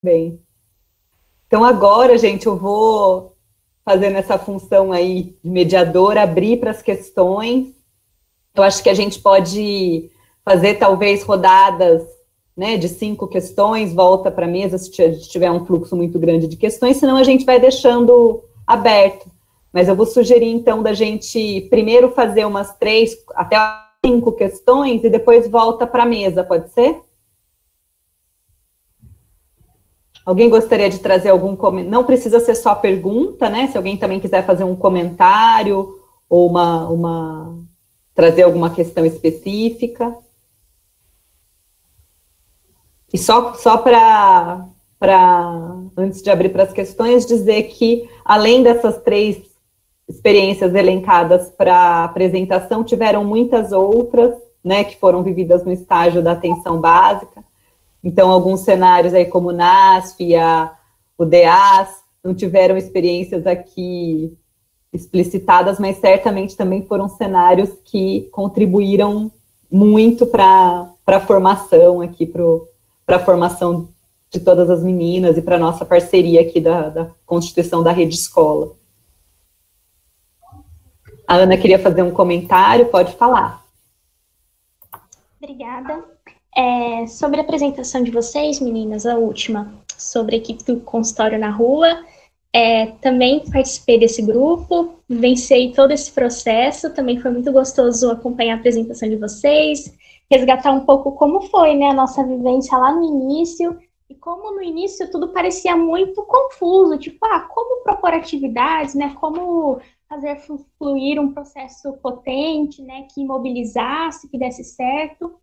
Bem. Então, agora, gente, eu vou fazendo essa função aí de mediadora, abrir para as questões. Eu acho que a gente pode fazer, talvez, rodadas, né, de 5 questões, volta para a mesa se tiver um fluxo muito grande de questões, senão a gente vai deixando aberto. Mas eu vou sugerir, então, da gente primeiro fazer umas 3, até 5 questões e depois volta para a mesa, pode ser? Alguém gostaria de trazer algum comentário? Não precisa ser só pergunta, né? Se alguém também quiser fazer um comentário ou trazer alguma questão específica. E só para, antes de abrir para as questões, dizer que, além dessas 3 experiências elencadas para a apresentação, tiveram muitas outras, né, que foram vividas no estágio da atenção básica. Então, alguns cenários aí como o NASF, o DEAS, não tiveram experiências aqui explicitadas, mas certamente também foram cenários que contribuíram muito para a formação aqui, para a formação de todas as meninas e para a nossa parceria aqui da constituição da rede escola. A Ana queria fazer um comentário, pode falar. Obrigada. Sobre a apresentação de vocês, meninas, a última, sobre a equipe do consultório na rua, também participei desse grupo, vivenciei todo esse processo, também foi muito gostoso acompanhar a apresentação de vocês, resgatar um pouco como foi, né, a nossa vivência lá no início, e como no início tudo parecia muito confuso, tipo, como propor atividades, né, como fazer fluir um processo potente, né, que mobilizasse, que desse certo.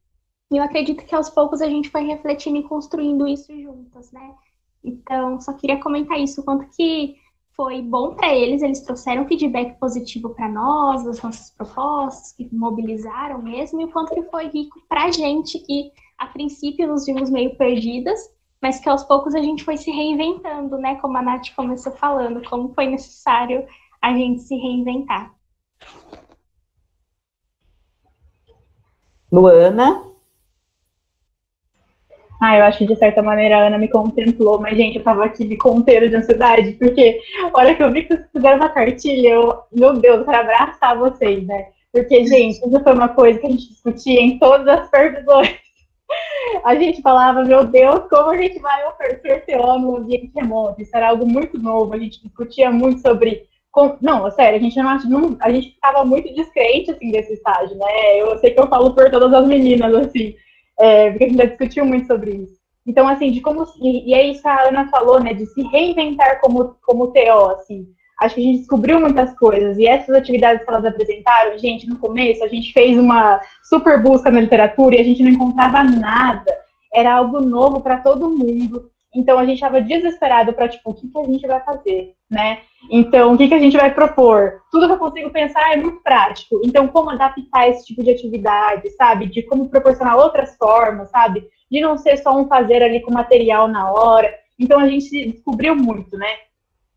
E eu acredito que aos poucos a gente foi refletindo e construindo isso juntas, né? Então, só queria comentar isso, o quanto que foi bom para eles trouxeram feedback positivo para nós, das nossas propostas, que mobilizaram mesmo, e o quanto que foi rico para a gente, que a princípio nos vimos meio perdidas, mas que aos poucos a gente foi se reinventando, né? Como a Nath começou falando, como foi necessário a gente se reinventar. Luana? Eu acho que de certa maneira a Ana me contemplou, mas, gente, eu tava aqui me contendo de ansiedade, porque a hora que eu vi que vocês fizeram uma cartilha, meu Deus, eu quero abraçar vocês, né? Porque, gente, isso foi uma coisa que a gente discutia em todas as supervisões. A gente falava, meu Deus, como a gente vai oferecer TO no ambiente remoto? Isso era algo muito novo, a gente discutia muito sobre... Não, sério, a gente ficava muito descrente, assim, desse estágio, né? Eu sei que eu falo por todas as meninas, assim, porque a gente já discutiu muito sobre isso. Então, assim, de como... E é isso que a Ana falou, né? De se reinventar como TO, assim. Acho que a gente descobriu muitas coisas. E essas atividades que elas apresentaram, gente, no começo, a gente fez uma super busca na literatura e a gente não encontrava nada. Era algo novo para todo mundo. Então, a gente estava desesperado para, tipo, o que a gente vai fazer, né? Então, o que a gente vai propor? Tudo que eu consigo pensar é muito prático. Então, como adaptar esse tipo de atividade, sabe? De como proporcionar outras formas, sabe? De não ser só um fazer ali com material na hora. Então, a gente descobriu muito, né?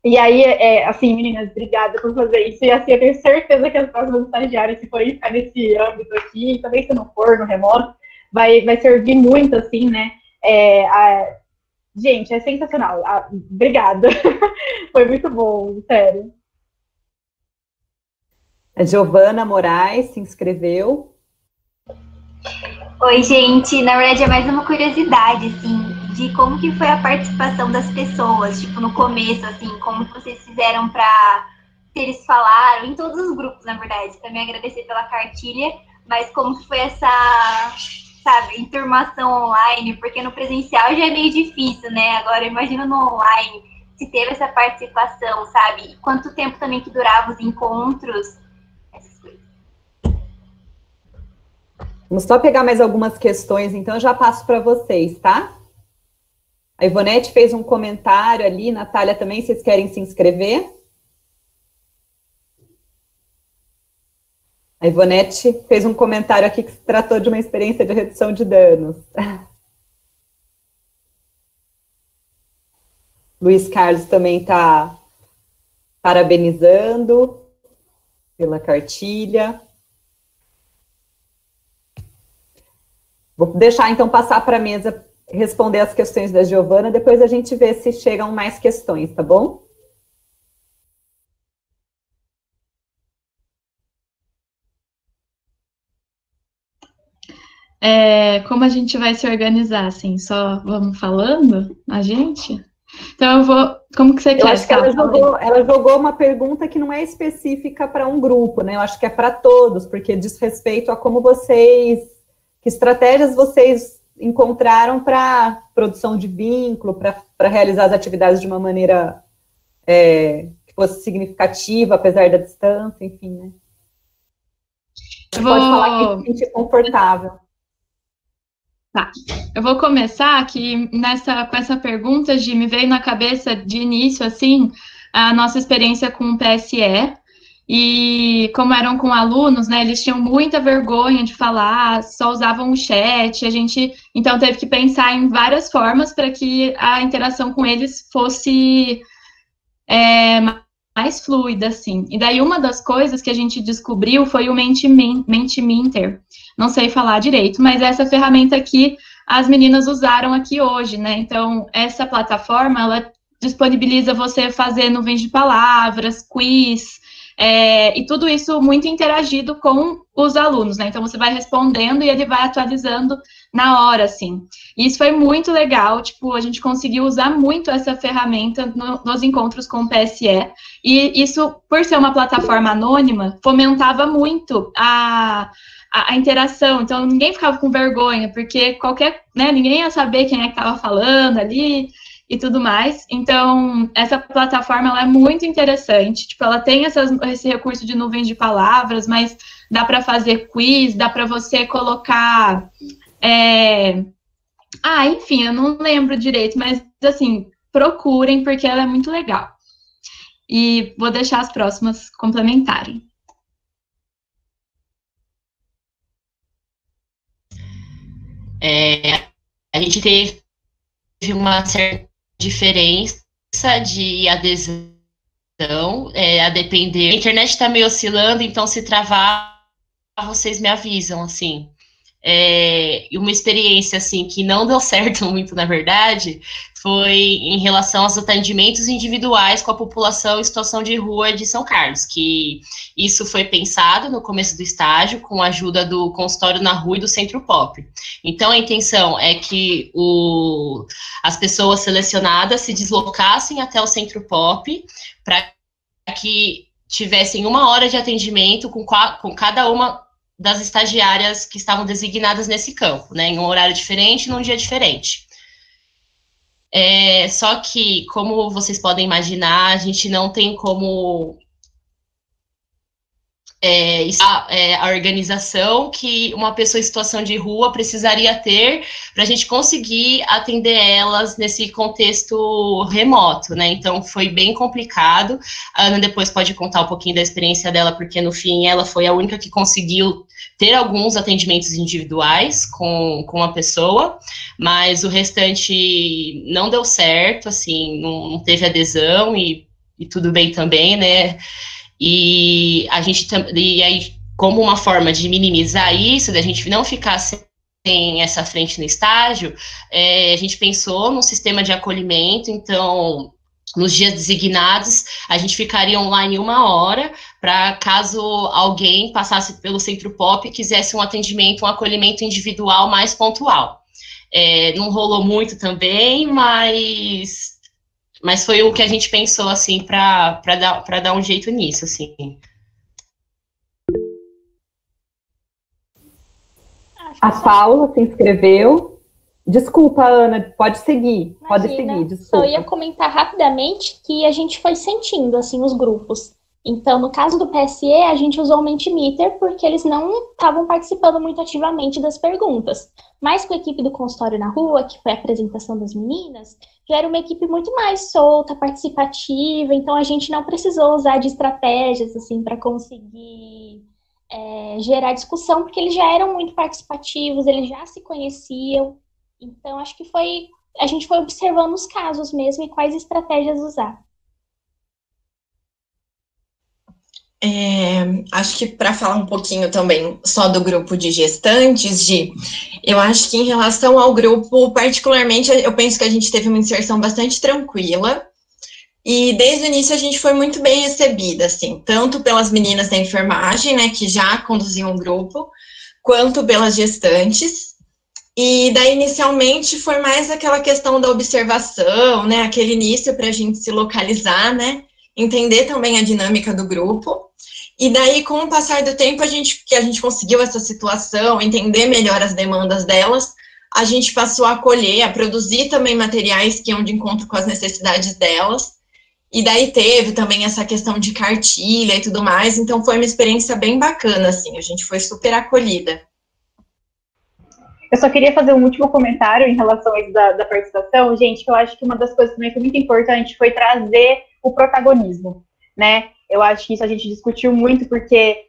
E aí, assim, meninas, obrigada por fazer isso. E assim, eu tenho certeza que as próximas estagiárias, se forem ficar nesse âmbito aqui, também se não for no remoto, vai servir muito, assim, né? Gente, é sensacional. Obrigada. Foi muito bom, sério. A Giovana Moraes se inscreveu. Oi, gente. Na verdade, é mais uma curiosidade, assim, de como que foi a participação das pessoas, tipo, no começo, assim, como que vocês fizeram para se eles falaram, em todos os grupos, na verdade. Também agradecer pela cartilha, mas como que foi essa, sabe, enturmação online, porque no presencial já é meio difícil, né? Agora, imagina no online, se teve essa participação, sabe? E quanto tempo também que durava os encontros, essas coisas. Vamos só pegar mais algumas questões, então eu já passo para vocês, tá? A Ivonete fez um comentário ali, Natália também, vocês querem se inscrever? A Ivonete fez um comentário aqui que se tratou de uma experiência de redução de danos. Luiz Carlos também está parabenizando pela cartilha. Vou deixar, então, passar para a mesa responder as questões da Giovana, depois a gente vê se chegam mais questões, tá bom? Como a gente vai se organizar, assim? Só vamos falando, a gente? Então eu vou... Como que você quer? Eu acho que ela jogou uma pergunta que não é específica para um grupo, né? Eu acho que é para todos, porque diz respeito a como vocês... Que estratégias vocês encontraram para produção de vínculo, para realizar as atividades de uma maneira que fosse significativa, apesar da distância, enfim, né? Você pode falar que se sentir confortável. Tá, eu vou começar aqui com essa pergunta, me veio na cabeça de início, assim, a nossa experiência com o PSE, e como eram com alunos, né, eles tinham muita vergonha de falar, só usavam o chat, a gente, então, teve que pensar em várias formas para que a interação com eles fosse mais fluida, assim. E daí, uma das coisas que a gente descobriu foi o Mentimeter. Não sei falar direito, mas essa ferramenta que as meninas usaram aqui hoje, né? Então, essa plataforma, ela disponibiliza você fazer nuvens de palavras, quiz, e tudo isso muito interagido com os alunos, né? Então, você vai respondendo e ele vai atualizando na hora, assim. E isso foi muito legal, tipo, a gente conseguiu usar muito essa ferramenta nos encontros com o PSE, e isso, por ser uma plataforma anônima, fomentava muito a interação, então ninguém ficava com vergonha, porque ninguém ia saber quem é que estava falando ali, e tudo mais. Então, essa plataforma, ela é muito interessante, tipo, ela tem esse recurso de nuvens de palavras, mas dá para fazer quiz, dá para você colocar... enfim, eu não lembro direito, mas, assim, procurem, porque ela é muito legal. E vou deixar as próximas complementarem. A gente teve uma certa diferença de adesão, a depender. A internet está meio oscilando, então se travar, vocês me avisam, assim. E uma experiência, assim, que não deu certo muito, na verdade, foi em relação aos atendimentos individuais com a população em situação de rua de São Carlos, que isso foi pensado no começo do estágio, com a ajuda do consultório na rua e do Centro Pop. Então, a intenção é que as pessoas selecionadas se deslocassem até o Centro Pop para que tivessem 1 hora de atendimento com cada uma das estagiárias que estavam designadas nesse campo, né, em um horário diferente, num dia diferente. Só que, como vocês podem imaginar, a gente não tem como a organização que uma pessoa em situação de rua precisaria ter para a gente conseguir atender elas nesse contexto remoto, né? Então, foi bem complicado. A Ana depois pode contar um pouquinho da experiência dela, porque, no fim, ela foi a única que conseguiu ter alguns atendimentos individuais com a pessoa, mas o restante não deu certo, assim, não teve adesão e tudo bem também, né? E aí, como uma forma de minimizar isso, da gente não ficar sem essa frente no estágio, a gente pensou num sistema de acolhimento. Então, nos dias designados, a gente ficaria online 1 hora, para caso alguém passasse pelo Centro Pop e quisesse um atendimento, um acolhimento individual mais pontual. Não rolou muito também, mas foi o que a gente pensou, assim, para dar um jeito nisso, assim. A Paula se inscreveu. Desculpa, Ana, pode seguir. Imagina, pode seguir, desculpa. Só ia comentar rapidamente que a gente foi sentindo, assim, os grupos. Então, no caso do PSE, a gente usou o Mentimeter porque eles não estavam participando muito ativamente das perguntas. Mas com a equipe do consultório na rua, que foi a apresentação das meninas, já era uma equipe muito mais solta, participativa, então a gente não precisou usar de estratégias, assim, para conseguir gerar discussão, porque eles já eram muito participativos, eles já se conheciam. Então, acho que a gente foi observando os casos mesmo e quais estratégias usar. Acho que para falar um pouquinho também só do grupo de gestantes, eu acho que em relação ao grupo, particularmente, eu penso que a gente teve uma inserção bastante tranquila, e desde o início a gente foi muito bem recebida, assim, tanto pelas meninas da enfermagem, né, que já conduziam o grupo, quanto pelas gestantes. E daí, inicialmente, foi mais aquela questão da observação, né, aquele início para a gente se localizar, né, entender também a dinâmica do grupo. E daí, com o passar do tempo, que a gente conseguiu essa situação, entender melhor as demandas delas, a gente passou a acolher, a produzir também materiais que iam de encontro com as necessidades delas. E daí teve também essa questão de cartilha e tudo mais, então foi uma experiência bem bacana, assim, a gente foi super acolhida. Eu só queria fazer um último comentário em relação a isso da participação, gente, que eu acho que uma das coisas também que foi muito importante foi trazer o protagonismo, né? Eu acho que isso a gente discutiu muito, porque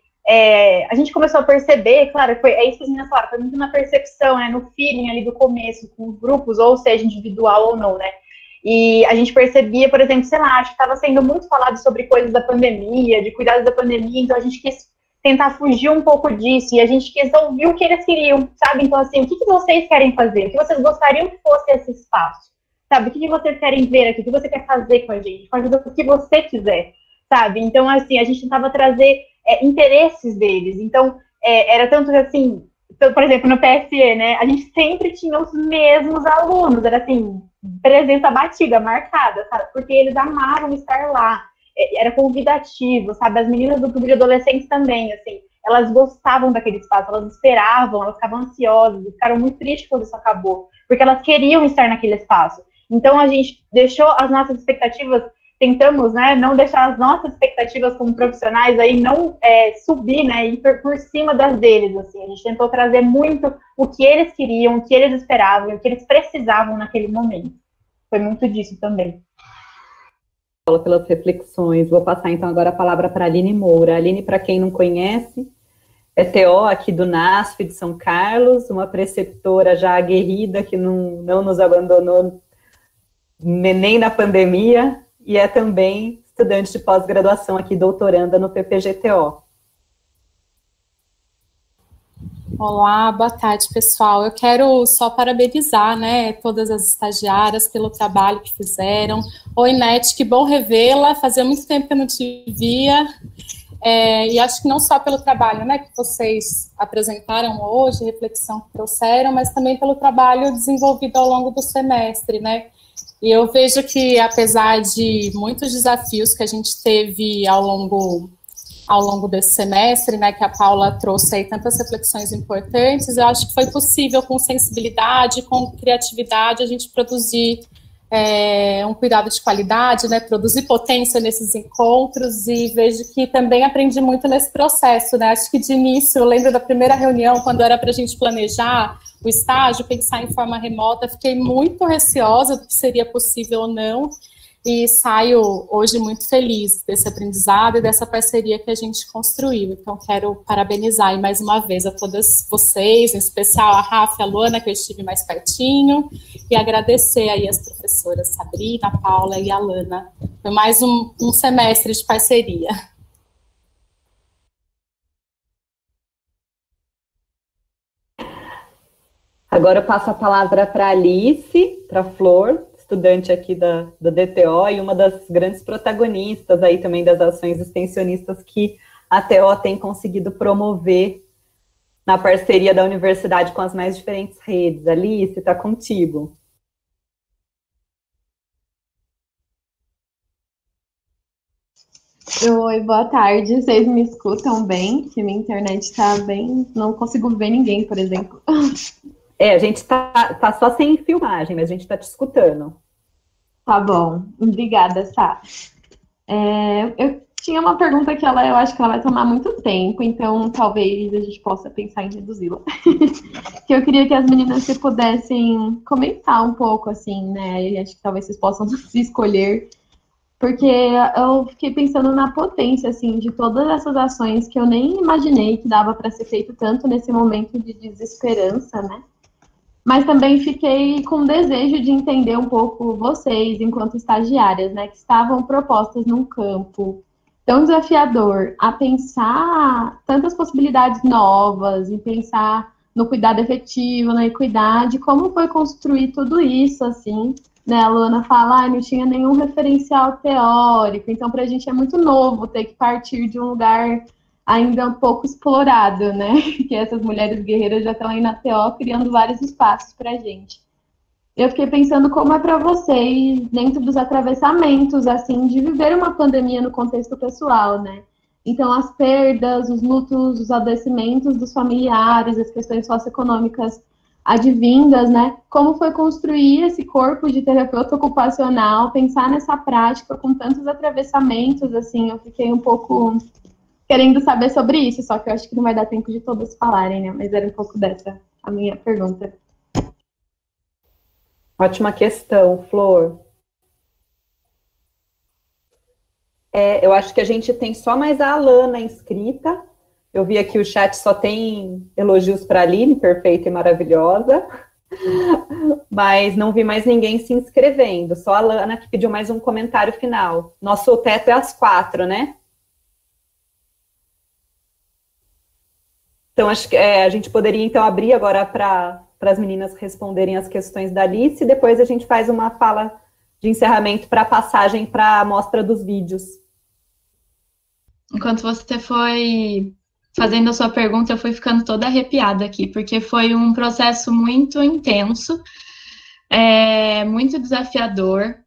a gente começou a perceber, claro, é isso que as meninas falaram, foi muito na percepção, né, no feeling ali do começo, com os grupos, ou seja, individual ou não, né? E a gente percebia, por exemplo, sei lá, acho que estava sendo muito falado sobre coisas da pandemia, de cuidados da pandemia, então a gente quis tentar fugir um pouco disso, e a gente quis ouvir o que eles queriam, sabe? Então, assim, o que vocês querem fazer? O que vocês gostariam que fosse esse espaço? Sabe? O que vocês querem ver aqui? O que você quer fazer com a gente? Pode fazer o que você quiser, sabe? Então, assim, a gente tentava trazer interesses deles. Então, era tanto assim, por exemplo, no PSE, né? A gente sempre tinha os mesmos alunos, era assim, presença batida, marcada, sabe? Porque eles amavam estar lá. Era convidativo, sabe? As meninas do grupo de adolescentes também, assim, elas gostavam daquele espaço, elas esperavam, elas ficavam ansiosas, ficaram muito tristes quando isso acabou, porque elas queriam estar naquele espaço. Então, a gente deixou as nossas expectativas, tentamos, né, não deixar as nossas expectativas como profissionais aí não subir, né, ir por cima das deles, assim. A gente tentou trazer muito o que eles queriam, o que eles esperavam, o que eles precisavam naquele momento. Foi muito disso também. Pelas reflexões. Vou passar, então, agora a palavra para a Aline Moura. A Aline, para quem não conhece, é TO aqui do NASF de São Carlos, uma preceptora já aguerrida que não nos abandonou nem na pandemia, e é também estudante de pós-graduação aqui, doutoranda no PPGTO. Olá, boa tarde, pessoal. Eu quero só parabenizar, né, todas as estagiárias pelo trabalho que fizeram. Oi, Nete, que bom revê-la. Fazia muito tempo que eu não te via. E acho que não só pelo trabalho, né, que vocês apresentaram hoje, reflexão que trouxeram, mas também pelo trabalho desenvolvido ao longo do semestre, né. E eu vejo que, apesar de muitos desafios que a gente teve ao longo desse semestre, né, que a Paula trouxe aí tantas reflexões importantes, eu acho que foi possível, com sensibilidade, com criatividade, a gente produzir um cuidado de qualidade, né, produzir potência nesses encontros, e vejo que também aprendi muito nesse processo, né, acho que de início, eu lembro da primeira reunião, quando era para a gente planejar o estágio, pensar em forma remota, fiquei muito receosa do que seria possível ou não, e saio hoje muito feliz desse aprendizado e dessa parceria que a gente construiu. Então, quero parabenizar aí mais uma vez a todas vocês, em especial a Rafa e a Luana, que eu estive mais pertinho, e agradecer aí as professoras Sabrina, a Paula e a Lana. Foi mais um semestre de parceria. Agora eu passo a palavra para a Alice, para a Flor, estudante aqui do DTO e uma das grandes protagonistas aí também das ações extensionistas que a TO tem conseguido promover na parceria da universidade com as mais diferentes redes. Alice, está contigo. Oi, boa tarde. Vocês me escutam bem? Que minha internet está bem... Não consigo ver ninguém, por exemplo. A gente tá só sem filmagem, mas a gente está te escutando. Tá bom. Obrigada, Sá. Eu tinha uma pergunta que eu acho que ela vai tomar muito tempo, então talvez a gente possa pensar em reduzi-la. Que eu queria que as meninas se pudessem comentar um pouco, assim, né? E acho que talvez vocês possam se escolher, porque eu fiquei pensando na potência, assim, de todas essas ações que eu nem imaginei que dava para ser feito tanto nesse momento de desesperança, né? Mas também fiquei com desejo de entender um pouco vocês, enquanto estagiárias, né, que estavam propostas num campo tão desafiador a pensar tantas possibilidades novas, e pensar no cuidado efetivo, na equidade, como foi construir tudo isso, assim, né? A Luana fala, não tinha nenhum referencial teórico, então para a gente é muito novo ter que partir de um lugar ainda um pouco explorado, né? Que essas mulheres guerreiras já estão aí na TO criando vários espaços para a gente. Eu fiquei pensando como é para vocês, dentro dos atravessamentos, assim, de viver uma pandemia no contexto pessoal, né? Então, as perdas, os lutos, os adoecimentos dos familiares, as questões socioeconômicas advindas, né? Como foi construir esse corpo de terapeuta ocupacional, pensar nessa prática com tantos atravessamentos, assim, eu fiquei um pouco querendo saber sobre isso, só que eu acho que não vai dar tempo de todos falarem, né? Mas era um pouco dessa a minha pergunta. Ótima questão, Flor. Eu acho que a gente tem só mais a Alana inscrita. Eu vi aqui o chat só tem elogios para a Aline, perfeita e maravilhosa. Mas não vi mais ninguém se inscrevendo. Só a Alana que pediu mais um comentário final. Nosso teto é às 4, né? Então, acho que a gente poderia, então, abrir agora para as meninas responderem as questões da Alice, e depois a gente faz uma fala de encerramento para a passagem para a mostra dos vídeos. Enquanto você foi fazendo a sua pergunta, eu fui ficando toda arrepiada aqui, porque foi um processo muito intenso, muito desafiador,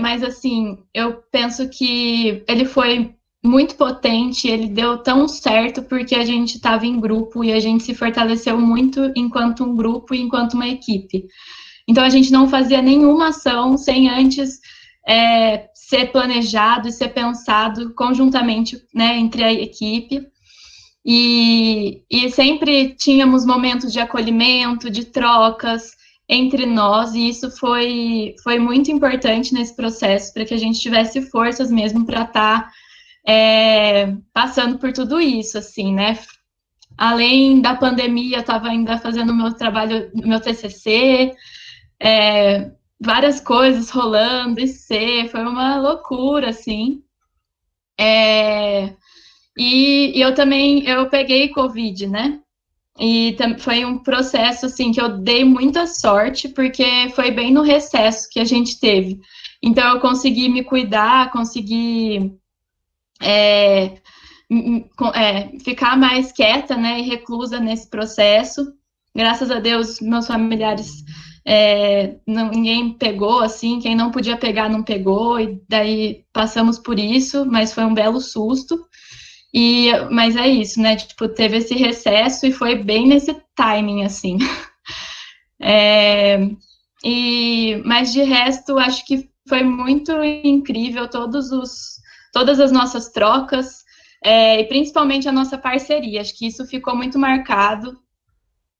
mas, assim, eu penso que ele foi muito potente, ele deu tão certo porque a gente estava em grupo e a gente se fortaleceu muito enquanto um grupo e enquanto uma equipe. Então, a gente não fazia nenhuma ação sem antes ser planejado e ser pensado conjuntamente, né, entre a equipe. E sempre tínhamos momentos de acolhimento, de trocas entre nós, e isso foi muito importante nesse processo, para que a gente tivesse forças mesmo para estar passando por tudo isso, assim, né? Além da pandemia, eu estava ainda fazendo meu trabalho, meu TCC, várias coisas rolando, foi uma loucura, assim. E eu peguei Covid, né? E foi um processo, assim, que eu dei muita sorte, porque foi bem no recesso que a gente teve. Então, eu consegui me cuidar, consegui ficar mais quieta, né, e reclusa nesse processo. Graças a Deus, meus familiares, ninguém pegou, assim, quem não podia pegar, não pegou, e daí passamos por isso, mas foi um belo susto. Mas é isso, né, tipo, teve esse recesso e foi bem nesse timing, assim. Mas de resto, acho que foi muito incrível todas as nossas trocas, e principalmente a nossa parceria. Acho que isso ficou muito marcado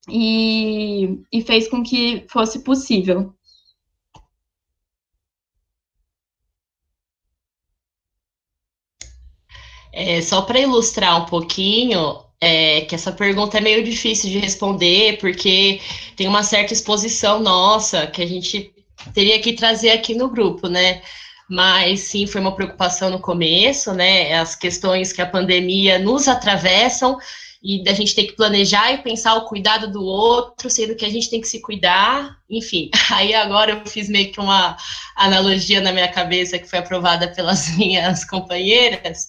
e fez com que fosse possível. Só para ilustrar um pouquinho, que essa pergunta é meio difícil de responder, porque tem uma certa exposição nossa que a gente teria que trazer aqui no grupo, né? Mas sim, foi uma preocupação no começo, né? As questões que a pandemia nos atravessam e da gente ter que planejar e pensar o cuidado do outro, sendo que a gente tem que se cuidar, enfim. Aí agora eu fiz meio que uma analogia na minha cabeça que foi aprovada pelas minhas companheiras,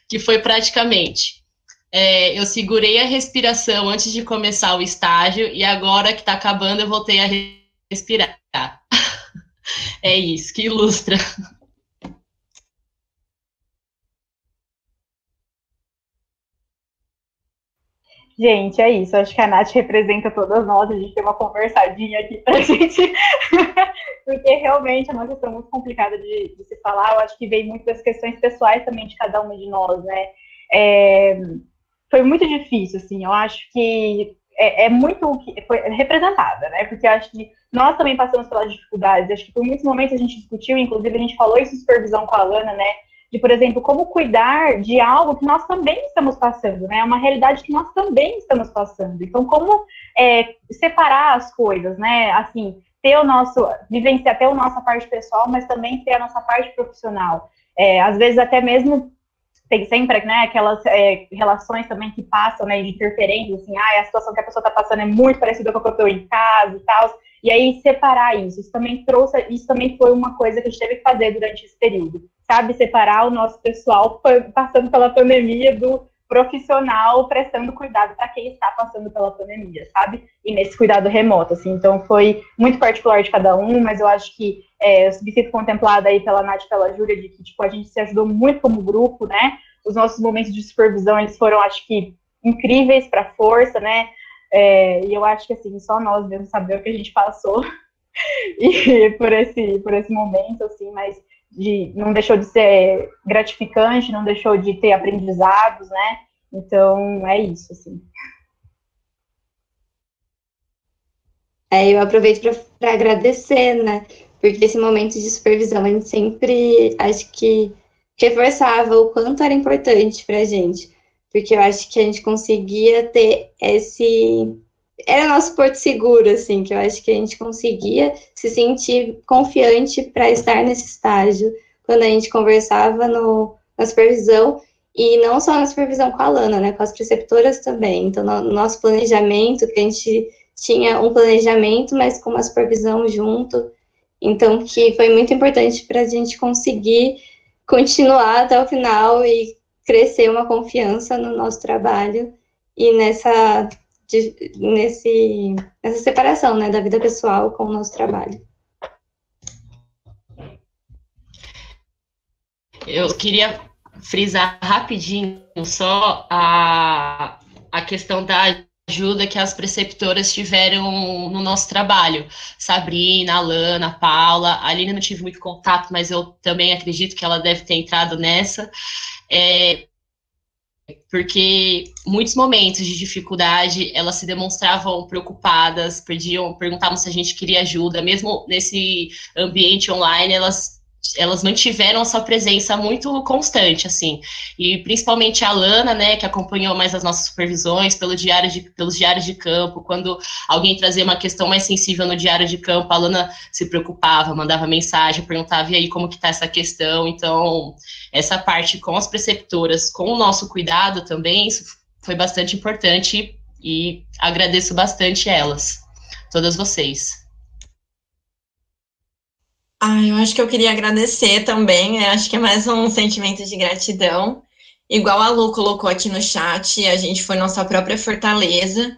que foi praticamente, eu segurei a respiração antes de começar o estágio e agora que está acabando eu voltei a respirar. É isso, que ilustra. Gente, é isso. Acho que a Nath representa todas nós. A gente tem uma conversadinha aqui pra gente. Porque realmente é uma questão muito complicada de se falar. Eu acho que vem muito das questões pessoais também de cada uma de nós, né? Foi muito difícil, assim. Eu acho que foi representada, né? Porque eu acho que nós também passamos pelas dificuldades. Acho que por muitos momentos a gente discutiu, inclusive a gente falou isso em supervisão com a Alana, né? De, por exemplo, como cuidar de algo que nós também estamos passando, né? É uma realidade que nós também estamos passando. Então, como separar as coisas, né? Assim, ter o nosso, vivenciar até a nossa parte pessoal, mas também ter a nossa parte profissional. Às vezes até mesmo tem sempre, né, aquelas relações também que passam, né, de interferências, assim, a situação que a pessoa está passando é muito parecida com a que eu estou em casa e tal, e aí separar isso também foi uma coisa que a gente teve que fazer durante esse período, sabe, separar o nosso pessoal passando pela pandemia do profissional prestando cuidado para quem está passando pela pandemia, sabe, e nesse cuidado remoto, assim, então foi muito particular de cada um, mas eu acho que eu me sinto contemplada aí pela Nath e pela Júlia, de que, tipo, a gente se ajudou muito como grupo, né, os nossos momentos de supervisão, eles foram, acho que, incríveis para a força, né, e eu acho que, assim, só nós mesmo sabemos o que a gente passou e por esse momento, assim, mas não deixou de ser gratificante, não deixou de ter aprendizados, né, então é isso, assim. Eu aproveito para agradecer, né, porque esse momento de supervisão, a gente sempre, acho que, reforçava o quanto era importante para a gente, porque eu acho que a gente conseguia ter era nosso porto seguro, assim, que eu acho que a gente conseguia se sentir confiante para estar nesse estágio, quando a gente conversava na supervisão, e não só na supervisão com a Alana, né, com as preceptoras também, então no nosso planejamento, que a gente tinha um planejamento, mas com uma supervisão junto, então que foi muito importante para a gente conseguir continuar até o final e crescer uma confiança no nosso trabalho e nessa separação, né, da vida pessoal com o nosso trabalho. Eu queria frisar rapidinho só a questão da ajuda que as preceptoras tiveram no nosso trabalho. Sabrina, Alana, Paula, a Aline não tive muito contato, mas eu também acredito que ela deve ter entrado nessa, porque muitos momentos de dificuldade, elas se demonstravam preocupadas, perguntavam se a gente queria ajuda, mesmo nesse ambiente online, elas mantiveram a sua presença muito constante, assim, e principalmente a Alana, né, que acompanhou mais as nossas supervisões pelos diários de campo, quando alguém trazia uma questão mais sensível no diário de campo, a Alana se preocupava, mandava mensagem, perguntava, e aí, como que tá essa questão? Então, essa parte com as preceptoras, com o nosso cuidado também, isso foi bastante importante, e agradeço bastante elas, todas vocês. Eu acho que eu queria agradecer também, acho que é mais um sentimento de gratidão. Igual a Lu colocou aqui no chat, a gente foi nossa própria fortaleza,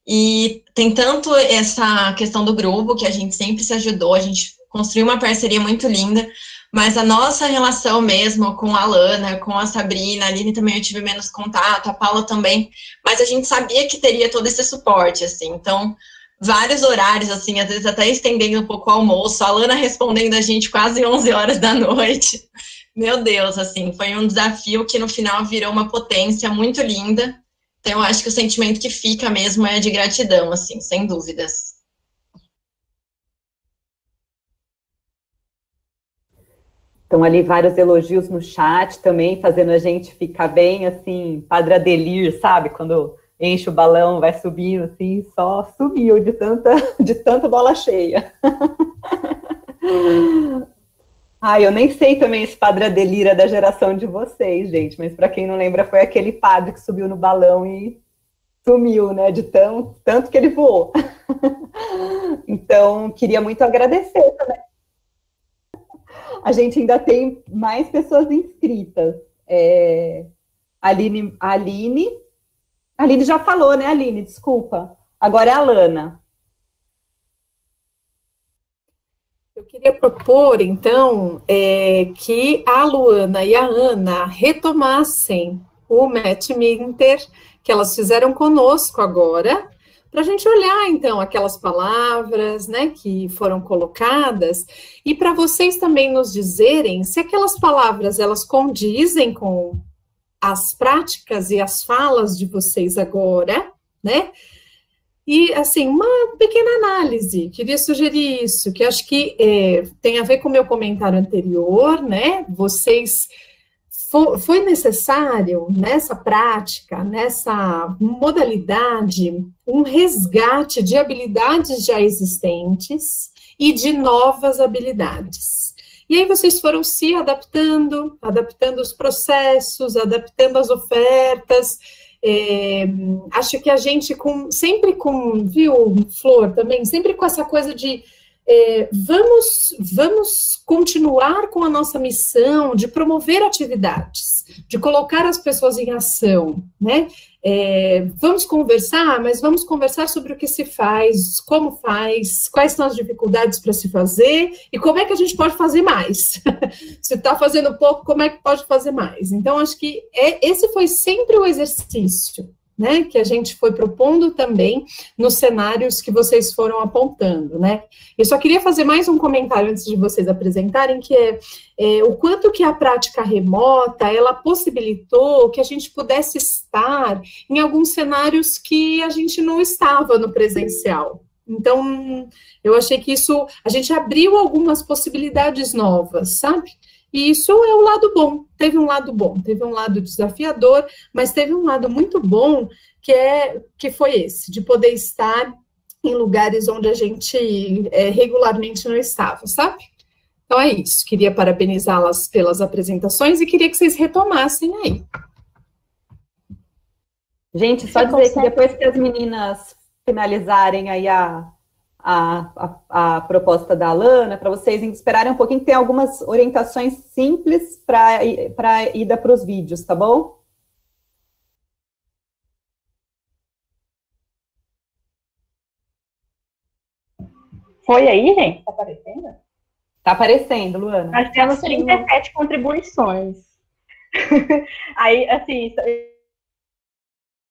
e tem tanto essa questão do grupo, que a gente sempre se ajudou, a gente construiu uma parceria muito linda, mas a nossa relação mesmo com a Alana, com a Sabrina, a Aline também eu tive menos contato, a Paula também, mas a gente sabia que teria todo esse suporte, assim, então vários horários, assim, às vezes até estendendo um pouco o almoço, a Alana respondendo a gente quase 11 horas da noite. Meu Deus, assim, foi um desafio que no final virou uma potência muito linda. Então, eu acho que o sentimento que fica mesmo é de gratidão, assim, sem dúvidas. Então, ali, vários elogios no chat também, fazendo a gente ficar bem, assim, Padre Adelir, sabe? Quando enche o balão, vai subindo, assim, só subiu de tanta bola cheia. Eu nem sei também esse Padre Adelir da geração de vocês, gente, mas para quem não lembra, foi aquele padre que subiu no balão e sumiu, né, de tanto que ele voou. Então, queria muito agradecer também. A gente ainda tem mais pessoas inscritas. A Aline já falou, né, Aline? Desculpa. Agora é a Alana. Eu queria propor, então, que a Luana e a Ana retomassem o Match Minter, que elas fizeram conosco agora, para a gente olhar, então, aquelas palavras, né, que foram colocadas, e para vocês também nos dizerem se aquelas palavras, elas condizem com as práticas e as falas de vocês agora, né? E, assim, uma pequena análise, queria sugerir isso, que acho que tem a ver com o meu comentário anterior, né? Vocês, foi necessário, nessa prática, nessa modalidade, um resgate de habilidades já existentes e de novas habilidades. E aí vocês foram se adaptando os processos, adaptando as ofertas. Acho que a gente sempre com, viu, Flor, também, sempre com essa coisa de vamos continuar com a nossa missão de promover atividades, de colocar as pessoas em ação, né? Vamos conversar, mas vamos conversar sobre o que se faz, como faz, quais são as dificuldades para se fazer e como é que a gente pode fazer mais. Se está fazendo pouco, como é que pode fazer mais? Então, acho que esse foi sempre o exercício, né, que a gente foi propondo também nos cenários que vocês foram apontando, né. Eu só queria fazer mais um comentário antes de vocês apresentarem, que o quanto que a prática remota, ela possibilitou que a gente pudesse estar em alguns cenários que a gente não estava no presencial. Então, eu achei que isso, a gente abriu algumas possibilidades novas, sabe? E isso é o lado bom, teve um lado desafiador, mas teve um lado muito bom, que foi esse, de poder estar em lugares onde a gente regularmente não estava, sabe? Então é isso, queria parabenizá-las pelas apresentações e queria que vocês retomassem aí. Gente, só dizer que depois que as meninas finalizarem aí a proposta da Alana, para vocês esperarem um pouquinho, que tem algumas orientações simples para ida para os vídeos, tá bom? Foi aí, gente? Tá aparecendo? Tá aparecendo, Luana. Nós temos 37 contribuições. Aí, assim,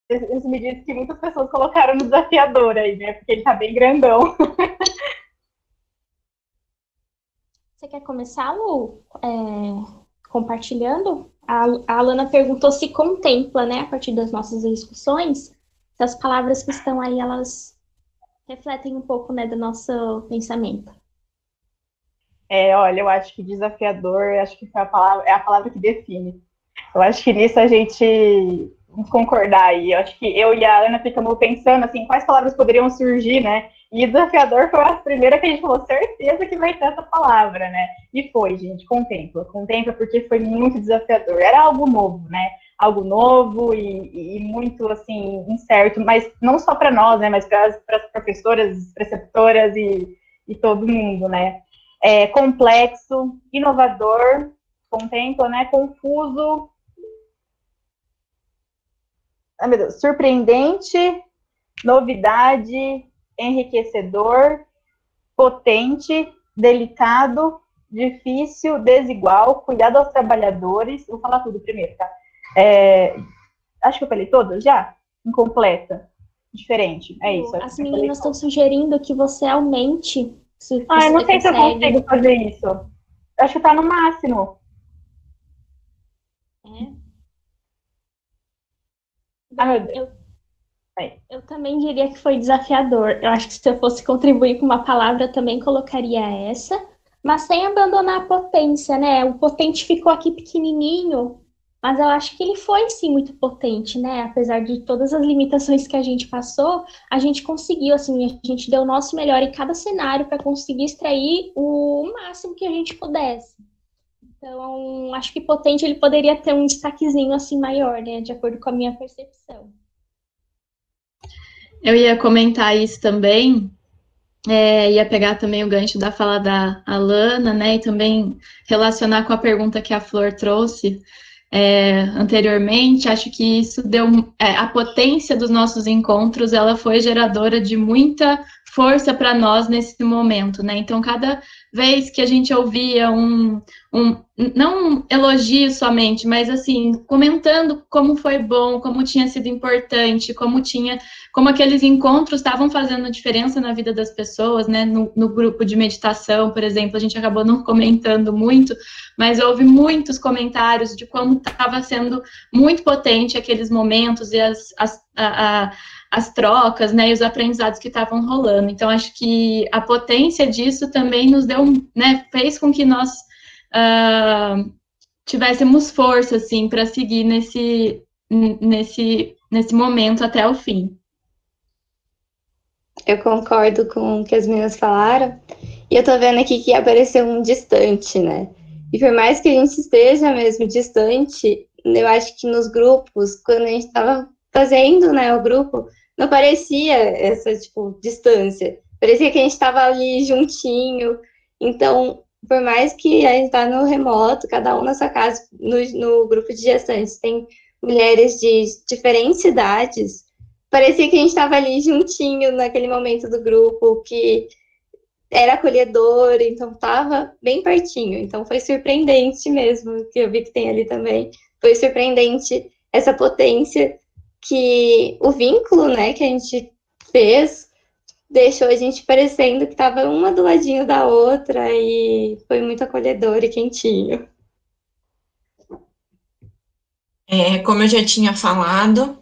isso me diz que muitas pessoas colocaram no desafiador aí, né? Porque ele tá bem grandão. Você quer começar, Lu, compartilhando? A Alana perguntou se contempla, né, a partir das nossas discussões, se as palavras que estão aí, elas refletem um pouco, né, do nosso pensamento. Olha, eu acho que desafiador, acho que é a palavra que define. Eu acho que nisso a gente vamos concordar aí. Eu acho que eu e a Ana ficamos pensando, assim, quais palavras poderiam surgir, né? E desafiador foi a primeira que a gente falou, certeza que vai ter essa palavra, né? E foi, gente, contempla porque foi muito desafiador. Era algo novo, né? Algo novo e muito, assim, incerto, mas não só para nós, né? Mas para as professoras, preceptoras e todo mundo, né? Complexo, inovador, contempla, né? Confuso, meu Deus, surpreendente, novidade, enriquecedor, potente, delicado, difícil, desigual, cuidado aos trabalhadores. Vou falar tudo primeiro, tá? Acho que eu falei todas já? Incompleta, diferente, é isso. As meninas estão sugerindo que você aumente. Eu não sei se eu consigo fazer isso. Acho que tá no máximo. Eu também diria que foi desafiador. Eu acho que se eu fosse contribuir com uma palavra, eu também colocaria essa, mas sem abandonar a potência, né? O potente ficou aqui pequenininho, mas eu acho que ele foi, sim, muito potente, né? Apesar de todas as limitações que a gente passou, a gente conseguiu, assim, a gente deu o nosso melhor em cada cenário para conseguir extrair o máximo que a gente pudesse. Então, acho que potente ele poderia ter um destaquezinho assim maior, né, de acordo com a minha percepção. Eu ia comentar isso também, ia pegar também o gancho da fala da Alana, né, e também relacionar com a pergunta que a Flor trouxe anteriormente. Acho que isso deu, a potência dos nossos encontros, ela foi geradora de muita força para nós nesse momento, né, então cada vez que a gente ouvia não um elogio somente, mas assim, comentando como foi bom, como tinha sido importante, como aqueles encontros estavam fazendo diferença na vida das pessoas, né, no grupo de meditação, por exemplo, a gente acabou não comentando muito, mas houve muitos comentários de como estava sendo muito potente aqueles momentos e as trocas, né, e os aprendizados que estavam rolando. Então, acho que a potência disso também nos deu, né, fez com que nós tivéssemos força, assim, para seguir nesse momento até o fim. Eu concordo com o que as meninas falaram. E eu tô vendo aqui que apareceu um distante, né? E por mais que a gente esteja mesmo distante, eu acho que nos grupos, quando a gente estava fazendo, né, o grupo, não parecia essa, tipo, distância. Parecia que a gente estava ali juntinho. Então, por mais que a gente tá no remoto, cada um na sua casa, no grupo de gestantes, tem mulheres de diferentes idades, parecia que a gente estava ali juntinho naquele momento do grupo, que era acolhedor, então estava bem pertinho. Então foi surpreendente mesmo, que eu vi que tem ali também. Foi surpreendente essa potência que o vínculo, né, que a gente fez, deixou a gente parecendo que estava uma do ladinho da outra e foi muito acolhedor e quentinho. Como eu já tinha falado,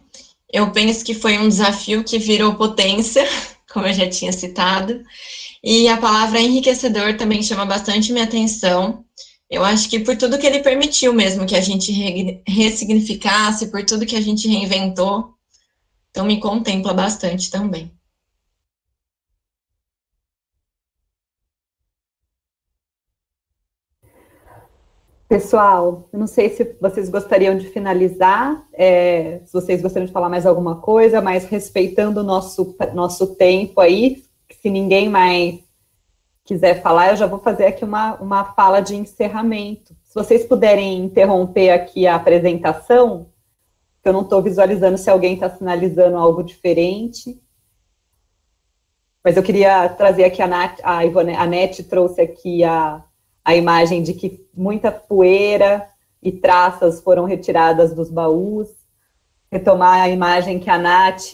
eu penso que foi um desafio que virou potência, como eu já tinha citado, e a palavra enriquecedor também chama bastante minha atenção. Eu acho que por tudo que ele permitiu mesmo que a gente ressignificasse, por tudo que a gente reinventou, então me contempla bastante também. Pessoal, eu não sei se vocês gostariam de finalizar, se vocês gostariam de falar mais alguma coisa, mas respeitando o nosso tempo aí, se ninguém mais quiser falar, eu já vou fazer aqui uma fala de encerramento. Se vocês puderem interromper aqui a apresentação, eu não estou visualizando se alguém está sinalizando algo diferente, mas eu queria trazer aqui a Nete trouxe aqui a imagem de que muita poeira e traças foram retiradas dos baús, retomar a imagem que a Nath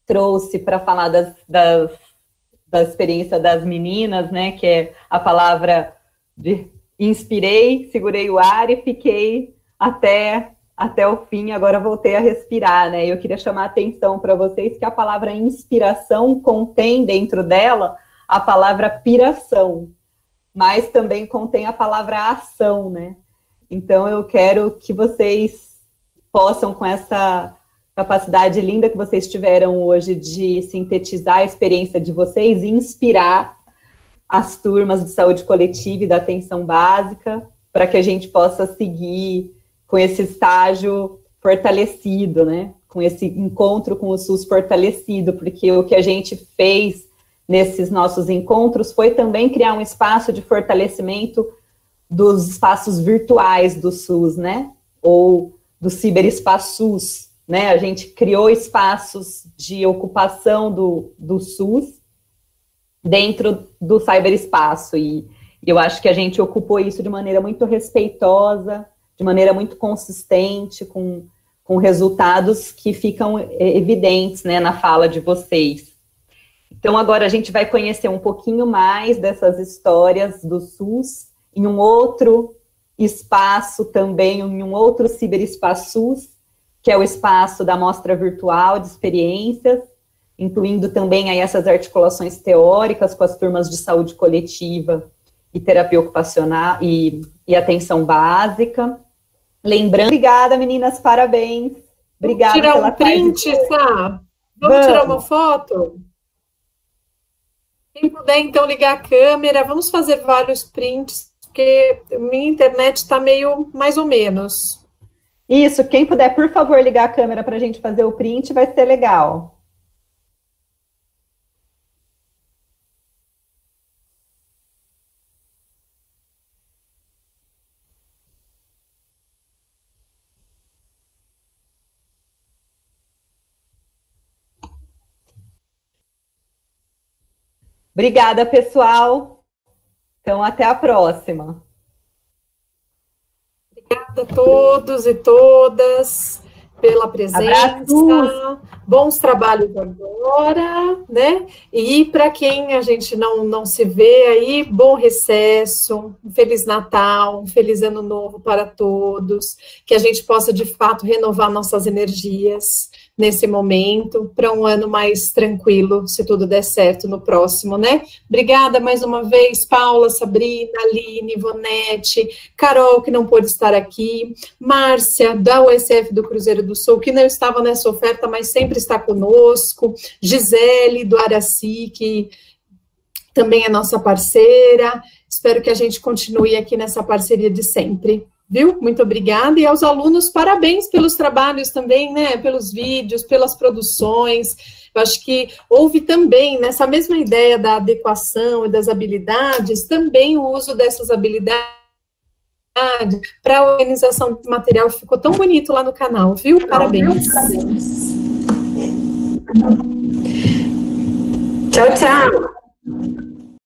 trouxe para falar da experiência das meninas, né, que é a palavra de inspirei, segurei o ar e fiquei até o fim, agora voltei a respirar, né, eu queria chamar a atenção para vocês que a palavra inspiração contém dentro dela a palavra piração, mas também contém a palavra ação, né? Então, eu quero que vocês possam, com essa capacidade linda que vocês tiveram hoje de sintetizar a experiência de vocês e inspirar as turmas de saúde coletiva e da atenção básica, para que a gente possa seguir com esse estágio fortalecido, né? Com esse encontro com o SUS fortalecido, porque o que a gente fez nesses nossos encontros foi também criar um espaço de fortalecimento dos espaços virtuais do SUS, né? Ou do ciberespaços, né? A gente criou espaços de ocupação do SUS dentro do ciberespaço e eu acho que a gente ocupou isso de maneira muito respeitosa, de maneira muito consistente, com resultados que ficam evidentes, né, na fala de vocês. Então, agora a gente vai conhecer um pouquinho mais dessas histórias do SUS em um outro espaço também, em um outro ciberespaço SUS, que é o espaço da mostra virtual de experiências, incluindo também aí essas articulações teóricas com as turmas de saúde coletiva e terapia ocupacional e atenção básica. Lembrando, obrigada, meninas, parabéns. Obrigada. Vamos tirar um print, Sá? Vamos tirar uma foto? Quem puder, então, ligar a câmera, vamos fazer vários prints, porque minha internet está meio mais ou menos. Isso, quem puder, por favor, ligar a câmera para a gente fazer o print, vai ser legal. Obrigada, pessoal. Então, até a próxima. Obrigada a todos e todas pela presença. Abraços. Bons trabalhos agora, né? E para quem a gente não se vê aí, bom recesso, um Feliz Natal, um Feliz Ano Novo para todos, que a gente possa, de fato, renovar nossas energias, nesse momento, para um ano mais tranquilo, se tudo der certo no próximo, né? Obrigada mais uma vez, Paula, Sabrina, Aline, Ivonete, Carol, que não pôde estar aqui, Márcia, da USF do Cruzeiro do Sul, que não estava nessa oferta, mas sempre está conosco, Gisele, do Araci, que também é nossa parceira. Espero que a gente continue aqui nessa parceria de sempre, viu? Muito obrigada. E aos alunos, parabéns pelos trabalhos também, né? Pelos vídeos, pelas produções. Eu acho que houve também, nessa mesma ideia da adequação e das habilidades, também o uso dessas habilidades para a organização do material, que ficou tão bonito lá no canal, viu? Parabéns. Tchau, tchau.